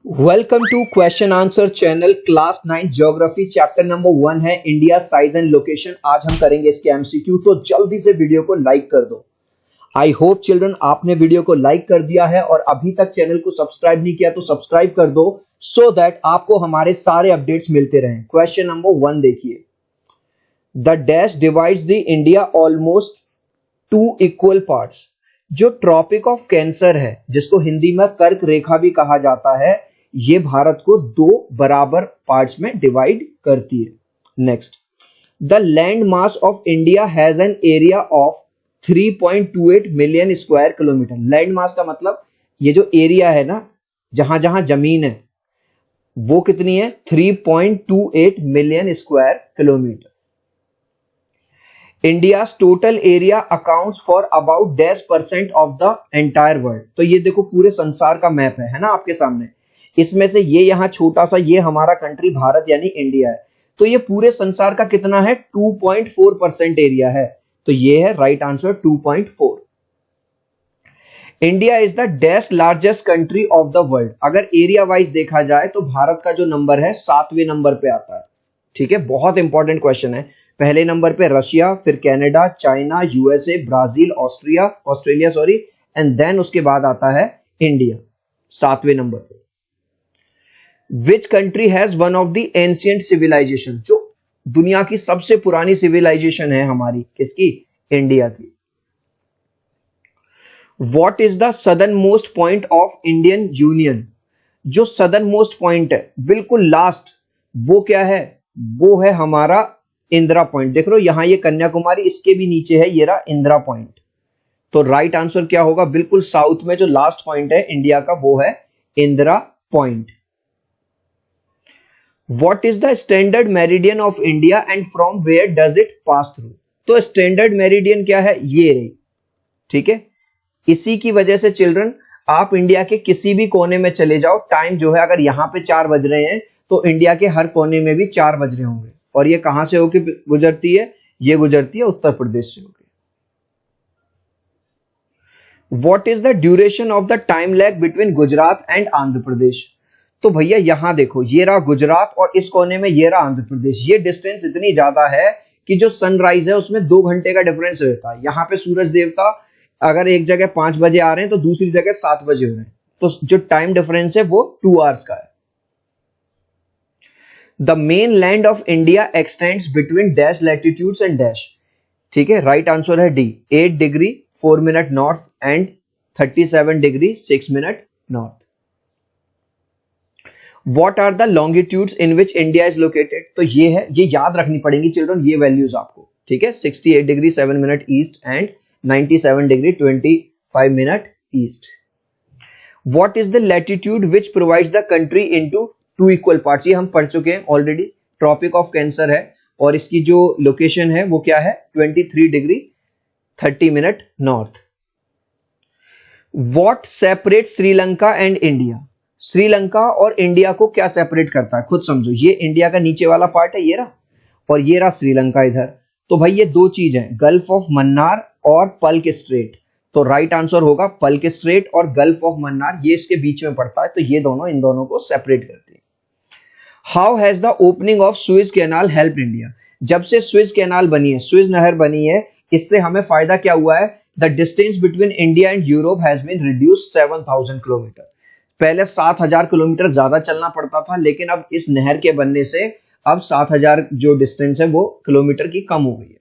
Welcome to question answer channel class 9 geography chapter number 1 है India size and location. आज हम करेंगे इसके एमसीक्यू, तो जल्दी से वीडियो को लाइक कर दो। आई होप चिल्ड्रन आपने वीडियो को लाइक कर दिया है और अभी तक चैनल को सब्सक्राइब नहीं किया तो सब्सक्राइब कर दो सो दैट आपको हमारे सारे अपडेट्स मिलते रहें। क्वेश्चन नंबर 1 देखिए, the dash divides the India almost two equal parts. जो ट्रॉपिक ऑफ कैंसर है, जिसको हिंदी में कर्क रेखा भी कहा जाता है, ये भारत को दो बराबर पार्ट्स में डिवाइड करती है। Next, the land mass of India has an area of 3.28 million square kilometre. Land mass का मतलब ये जो एरिया है ना, जहां जहां जमीन है, वो कितनी है? 3.28 million square kilometre. India total area accounts for about 10% of the entire world. तो ये देखो पूरे संसार का मैप है ना आपके सामने। इसमें से ये यहाँ छोटा सा, ये हमारा कंट्री भारत यानी इंडिया है। तो ये पूरे संसार का कितना है? 2.4% एरिया है। तो ये है right answer 2.4। India is the dash largest country of the world. अगर एरिया वाइज देखा जाए तो भारत का जो नंबर है 7वें नंबर पे आता है। ठीक है, बहुत इंपॉर्टेंट क्वेश्चन है। पहले नंबर पे रशिया, फिर Canada, China, USA, Brazil, Australia and then उसके बाद आता है इंडिया 7वें नंबर पे। Which country has one of the ancient civilization. जो दुनिया की सबसे पुरानी सिविलाइजेशन है हमारी, किसकी? इंडिया की। What is the southern most point of Indian union. जो सदर्न मोस्ट पॉइंट है, बिल्कुल लास्ट, वो क्या है? वो है हमारा इंदिरा पॉइंट। देख रहे हो यहां, ये कन्याकुमारी, इसके भी नीचे है ये रहा इंदिरा पॉइंट। तो राइट आंसर क्या होगा? बिल्कुल साउथ में जो लास्ट पॉइंट है इंडिया का, वो है Indira point. What is the standard meridian of India and from where does it pass through? तो स्टैंडर्ड मेरिडियन क्या है? ये रही। ठीक है, इसी की वजह से चिल्ड्रन आप इंडिया के किसी भी कोने में चले जाओ, टाइम जो है, अगर यहां पे 4 बज रहे हैं तो इंडिया के हर कोने में भी 4 बज रहे होंगे। और ये कहां से होके गुजरती है? ये गुजरती है उत्तर प्रदेश से होके। What is the duration of the time lag between Gujarat and Andhra Pradesh? तो भैया यहां देखो, ये रहा गुजरात और इस कोने में ये रहा आंध्र प्रदेश। ये डिस्टेंस इतनी ज्यादा है कि जो सनराइज है उसमें 2 घंटे का डिफरेंस रहता है। यहां पे सूरज देवता अगर एक जगह 5 बजे आ रहे हैं तो दूसरी जगह 7 बजे हो रहे हैं, तो जो टाइम डिफरेंस है वो 2 आवर्स का है। The main land of India extends between dash latitudes and dash. ठीक है, राइट आंसर है D, 8 degree 4 minute north and 37 degree 6 minute north. What are the longitudes in which India is located? तो ये है, ये याद रखनी पड़ेंगी चिल्ड्रन, ये वैल्यूज आपको। ठीक है, 68 degree 7 minute east and 97 degree 25 minute east. What is the latitude which provides the country into two equal parts? ये हम पढ़ चुके हैं ऑलरेडी। ट्रॉपिक ऑफ कैंसर है और इसकी जो लोकेशन है वो क्या है? 23 degree 30 minute north. What separates Sri Lanka and India? Sri Lanka और इंडिया को क्या सेपरेट करता है? खुद समझो, ये इंडिया का नीचे वाला पार्ट है ये रहा, और ये रहा श्रीलंका इधर। तो भाई ये दो चीज है, गल्फ ऑफ मन्नार और पल्क स्ट्रेट। तो राइट आंसर होगा पल्क स्ट्रेट और गल्फ ऑफ मन्नार, ये इसके बीच में पड़ता है। तो ये दोनों इन दोनों को सेपरेट करते हैं। How has the opening of Suez canal help India? जब से सुएज कैनाल बनी है, सुएज नहर बनी है, इससे हमें फायदा क्या हुआ है? The distance between India and Europe has been reduced 7000 kilometre. पहले 7000 किलोमीटर ज्यादा चलना पड़ता था, लेकिन अब इस नहर के बनने से अब 7000 जो डिस्टेंस है वो किलोमीटर की कम हो गई है।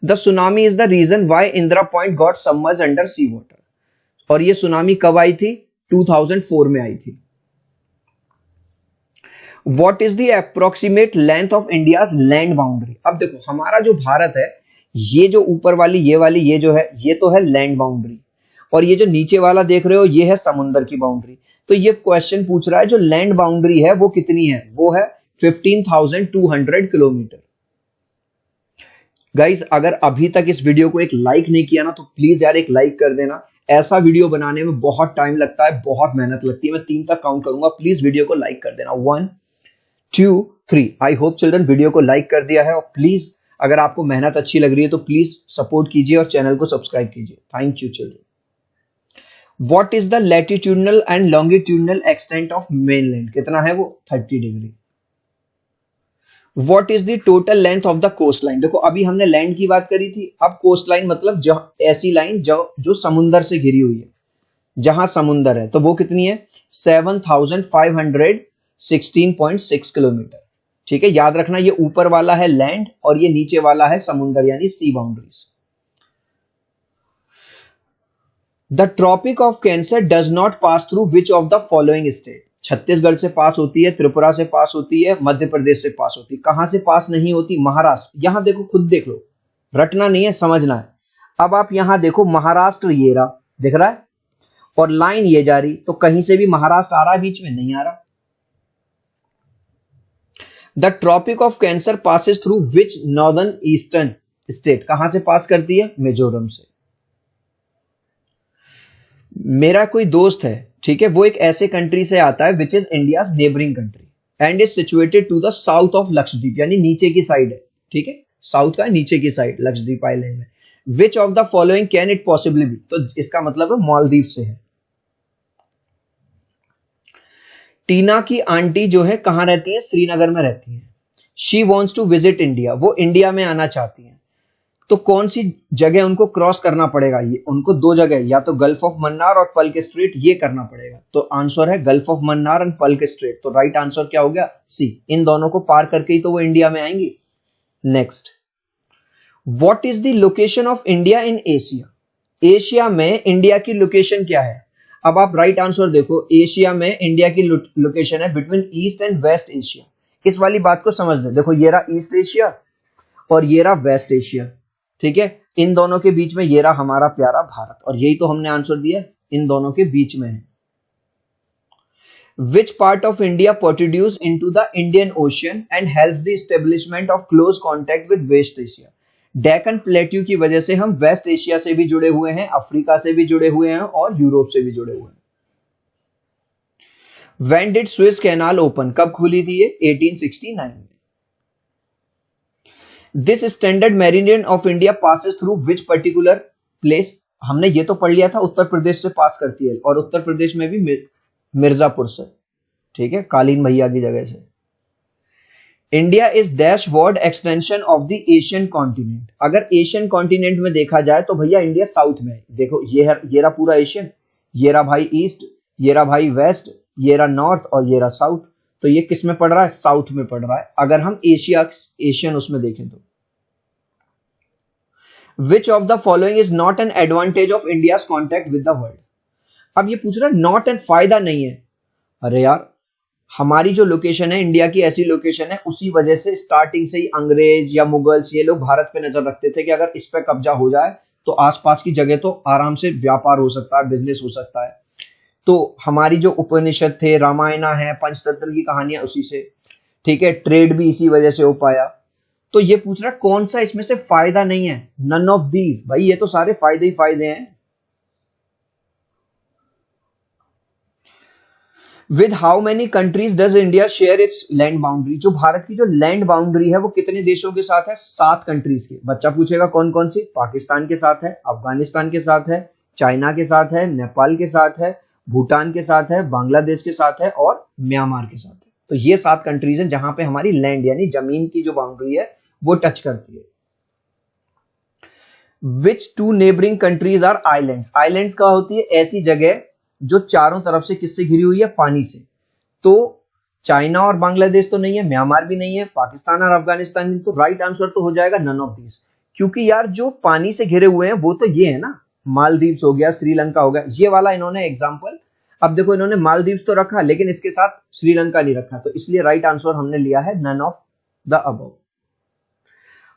The tsunami is the reason why Indira point got submerged under sea water. और ये सुनामी कब आई थी? 2004 में आई थी। What is the approximate length of India's land boundary? अब देखो हमारा जो भारत है, ये जो ऊपर वाली ये जो है, ये तो है लैंड बाउंड्री, और ये जो नीचे वाला देख रहे हो ये है समुद्र की बाउंड्री। तो ये क्वेश्चन पूछ रहा है जो लैंड बाउंड्री है वो कितनी है? वो है 15,200 किलोमीटर। गाइस, अगर अभी तक इस वीडियो को एक लाइक नहीं किया ना, तो प्लीज यार एक लाइक कर देना। ऐसा वीडियो बनाने में बहुत टाइम लगता है, बहुत मेहनत लगती है। मैं 3 तक काउंट करूंगा, प्लीज वीडियो को लाइक कर देना। 1 2 3। आई होप चिल्ड्रन वीडियो को लाइक कर दिया है, और प्लीज अगर आपको मेहनत अच्छी लग रही है तो प्लीज सपोर्ट कीजिए और चैनल को सब्सक्राइब कीजिए। Thank you children. What is the latitudinal and longitudinal extent of mainland, कितना है वो 30 degree. What is the total length of the coast line, देखो अभी हमने लैंड की बात करी थी, अब कोस्ट लाइन मतलब ऐसी लाइन जो समुंदर से घिरी हुई है, जहां समुंदर है, तो वो कितनी है 7516.6 किलोमीटर। ठीक है, याद रखना ये ऊपर वाला है लैंड और ये नीचे वाला है समुंदर यानी sea boundaries. The tropic of cancer does not pass through which of the following state, Chhattisgarh से पास होती है, त्रिपुरा से पास होती है, मध्य प्रदेश से पास होती है, कहां से पास नहीं होती, महाराष्ट्र। यहां देखो खुद देख लो, रटना नहीं है समझना है। अब आप यहां देखो महाराष्ट्र ये रहा दिख रहा है और लाइन ये जा रही, तो कहीं से भी महाराष्ट्र आ रहा है बीच में, नहीं आ रहा। The tropic of cancer passes through which northern eastern state, कहां से पास करती है, मिजोरम से। मेरा कोई दोस्त है, ठीक है, वो एक ऐसे कंट्री से आता है which is India's neighbouring country and is situated to the south of Lakshadweep, यानी नीचे की साइड है, ठीक है, साउथ का नीचे की साइड लक्षद्वीप आइलैंड में। विच of the following can it possibly be, तो इसका मतलब है मालदीव से है। टीना की आंटी जो है कहां रहती है, श्रीनगर में रहती है। She wants to visit India, वो इंडिया में आना चाहती है, तो कौन सी जगह उनको क्रॉस करना पड़ेगा, ये उनको दो जगह, या तो गल्फ ऑफ मन्नार और पल्क स्ट्रेट, ये करना पड़ेगा। तो आंसर है gulf of Mannar and Palk strait, तो राइट आंसर क्या हो गया सी, इन दोनों को पार करके ही तो वो इंडिया में आएंगी। Next, what is the location of India in Asia, Asia में इंडिया की लोकेशन क्या है। अब आप राइट आंसर देखो, एशिया में इंडिया की लोकेशन है between east and west Asia. इस वाली बात को समझ लें, देखो ये रहा ईस्ट एशिया और ये रहा वेस्ट एशिया, ठीक है, इन दोनों के बीच में ये रहा हमारा प्यारा भारत, और यही तो हमने आंसर दिया, इन दोनों के बीच में है। Which part of India produce into the Indian ocean and helps the establishment of close contact with west Asia, Deccan plateau की वजह से हम वेस्ट एशिया से भी जुड़े हुए हैं, अफ्रीका से भी जुड़े हुए हैं और यूरोप से भी जुड़े हुए हैं। When did Suez Canal open, कब खुली थी ये 1869 में। This standard meridian of India passes through which particular place, हमने ये तो पढ़ लिया था, उत्तर प्रदेश से पास करती है, और उत्तर प्रदेश में भी मिर्जापुर से, ठीक है, कालीन भैया की जगह से। India is dashboard extension of the Asian continent, अगर एशियन कॉन्टिनेंट में देखा जाए तो भैया इंडिया साउथ में है, देखो ये रहा पूरा एशियन, ये रहा भाई ईस्ट, ये रहा भाई वेस्ट, ये रहा नॉर्थ और ये रहा साउथ, तो ये किस में पड़ रहा है, साउथ में पड़ रहा है, अगर हम एशियन उसमें देखें तो। विच of the following is not an advantage of India's contact with the world, अब ये पूछ रहा है नॉट एन फायदा नहीं है, अरे यार हमारी जो लोकेशन है इंडिया की ऐसी लोकेशन है, उसी वजह से स्टार्टिंग से ही अंग्रेज या मुगल्स ये लोग भारत पे नजर रखते थे कि अगर इस पे कब्जा हो जाए तो आसपास की जगह तो आराम से व्यापार हो सकता है, बिजनेस हो सकता है। तो हमारी जो उपनिषद थे, रामायणा है, पंचतंत्र की कहानियां उसी से, ठीक है, ट्रेड भी इसी वजह से हो पाया। तो ये पूछ रहा कौन सा इसमें से फायदा नहीं है, नन ऑफ दीज, भाई ये तो सारे फायदे ही फायदे हैं। With how many countries does India share its land boundary, जो भारत की जो लैंड बाउंड्री है वो कितने देशों के साथ है, 7 कंट्रीज के। बच्चा पूछेगा कौन कौन सी, पाकिस्तान के साथ है, अफगानिस्तान के साथ है, चाइना के साथ है, नेपाल के साथ है, भूटान के साथ है, बांग्लादेश के साथ है और म्यांमार के साथ है। तो ये 7 कंट्रीज हैं जहां पे हमारी लैंड यानी जमीन की जो बाउंड्री है वो टच करती है। Which 2 neighbouring countries are islands, islands क्या होती है, ऐसी जगह जो चारों तरफ से किससे घिरी हुई है, पानी से। तो चाइना और बांग्लादेश तो नहीं है, म्यांमार भी नहीं है, पाकिस्तान और अफगानिस्तान, तो राइट आंसर तो हो जाएगा नन ऑफ दीज, क्योंकि यार जो पानी से घिरे हुए हैं वो तो ये है ना, मालदीव्स हो गया, श्रीलंका हो गया, ये वाला इन्होंने एग्जांपल। अब देखो इन्होंने मालदीव्स तो रखा लेकिन इसके साथ श्रीलंका नहीं रखा, तो इसलिए राइट आंसर हमने लिया है none of the above.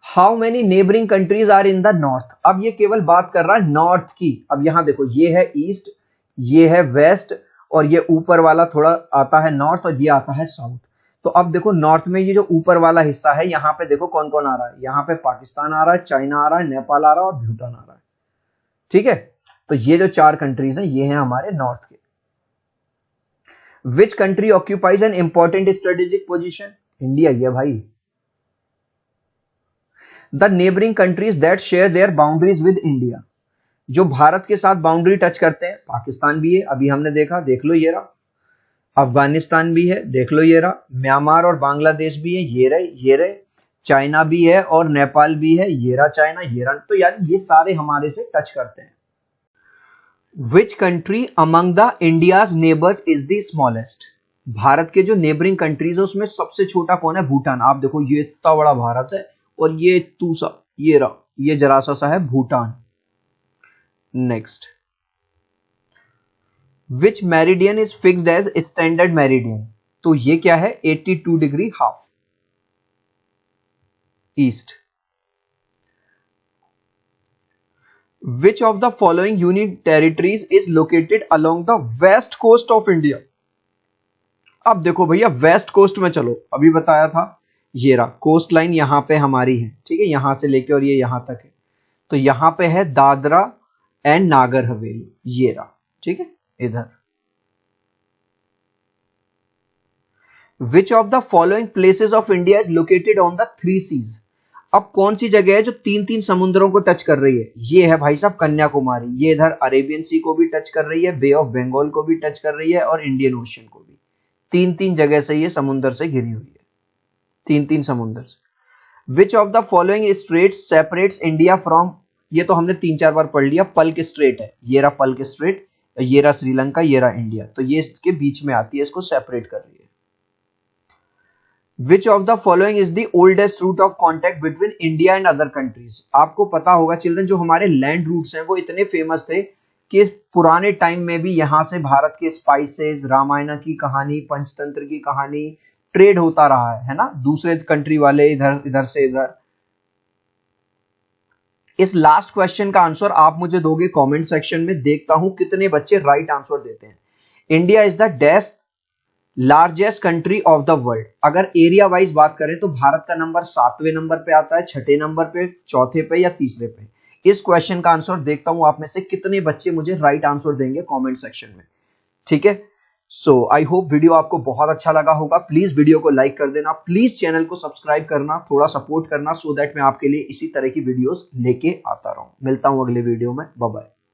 How many neighbouring countries are in the north, अब ये केवल बात कर रहा है नॉर्थ की। अब यहां देखो ये है ईस्ट, ये है वेस्ट और ये ऊपर वाला थोड़ा आता है नॉर्थ और ये आता है साउथ। तो अब देखो नॉर्थ में ये जो ऊपर वाला हिस्सा है, यहाँ पे देखो कौन कौन आ रहा है, यहाँ पे पाकिस्तान आ रहा है, चाइना आ रहा है, नेपाल आ रहा है और भूटान आ रहा है, ठीक है। तो ये जो 4 कंट्रीज हैं ये हैं हमारे नॉर्थ के। Which country occupies an important strategic position, India, ये भाई। The neighbouring countries that share their boundaries with India, जो भारत के साथ बाउंड्री टच करते हैं, पाकिस्तान भी है, अभी हमने देखा, देख लो ये रहा। अफगानिस्तान भी है, देख लो ये रहा। म्यांमार और बांग्लादेश भी है, ये रहे, ये रहे। चाइना भी है और नेपाल भी है, ये रहा चाइना, ये रहा। तो यार ये सारे हमारे से टच करते हैं। Which country among the India's neighbours is the smallest? Bharat के जो नेबरिंग कंट्रीज है उसमें सबसे छोटा कौन है? भूटान। आप देखो ये इतना बड़ा भारत है और ये तूसा, ये रहा, ये जरा सा है Bhutan. Next, which meridian is fixed as standard meridian? तो ये क्या है? 82 degree half east. Which of the following union territories is located along the west coast of India? अब देखो भैया वेस्ट कोस्ट में चलो, अभी बताया था ये रहा कोस्ट लाइन यहां पे हमारी है, ठीक है, यहां से लेके और ये यहां तक है। तो यहां पे है दादरा एंड नागर हवेली, ये रहा, ठीक है, इधर। Which of the following places of India is located on the 3 seas? अब कौन सी जगह है जो 3 समुद्रों को टच कर रही है? ये है भाई साहब कन्याकुमारी, ये इधर अरेबियन सी को भी टच कर रही है, बे ऑफ बंगाल को भी टच कर रही है और इंडियन ओशन को भी। 3 जगह से ये समुद्र से घिरी हुई है, 3 समुद्र से। विच of the following straight separates India from? ये तो हमने 3-4 बार पढ़ लिया, पल्क स्ट्रेट है, ये रहा पल्क स्ट्रेट, ये रहा श्रीलंका, ये रहा इंडिया, तो ये इसके बीच में आती है, इसको सेपरेट कर रही है। Which of the following is the oldest route of contact between India and other countries? आपको पता होगा चिल्ड्रन, जो हमारे लैंड रूट्स हैं वो इतने फेमस थे कि पुराने टाइम में भी यहां से भारत के स्पाइसेस, रामायण की कहानी, पंचतंत्र की कहानी ट्रेड होता रहा है ना, दूसरे कंट्री वाले इधर से इधर। इस लास्ट क्वेश्चन का आंसर आप मुझे दोगे कमेंट सेक्शन में, देखता हूं कितने बच्चे राइट आंसर देते हैं। इंडिया इज द डेस्ट largest country of the world. अगर एरिया वाइज बात करें तो भारत का नंबर 7वें नंबर पे आता है, 6ठे नंबर पे, चौथे पे या तीसरे पे। इस क्वेश्चन का आंसर देखता हूं आप में से कितने बच्चे मुझे राइट आंसर देंगे कमेंट सेक्शन में, ठीक है। सो आई होप वीडियो आपको बहुत अच्छा लगा होगा। प्लीज वीडियो को लाइक कर देना, प्लीज चैनल को सब्सक्राइब करना, थोड़ा सपोर्ट करना, सो दैट मैं आपके लिए इसी तरह की वीडियोस लेके आता रहूं। मिलता हूं अगले वीडियो में, बाय बाय।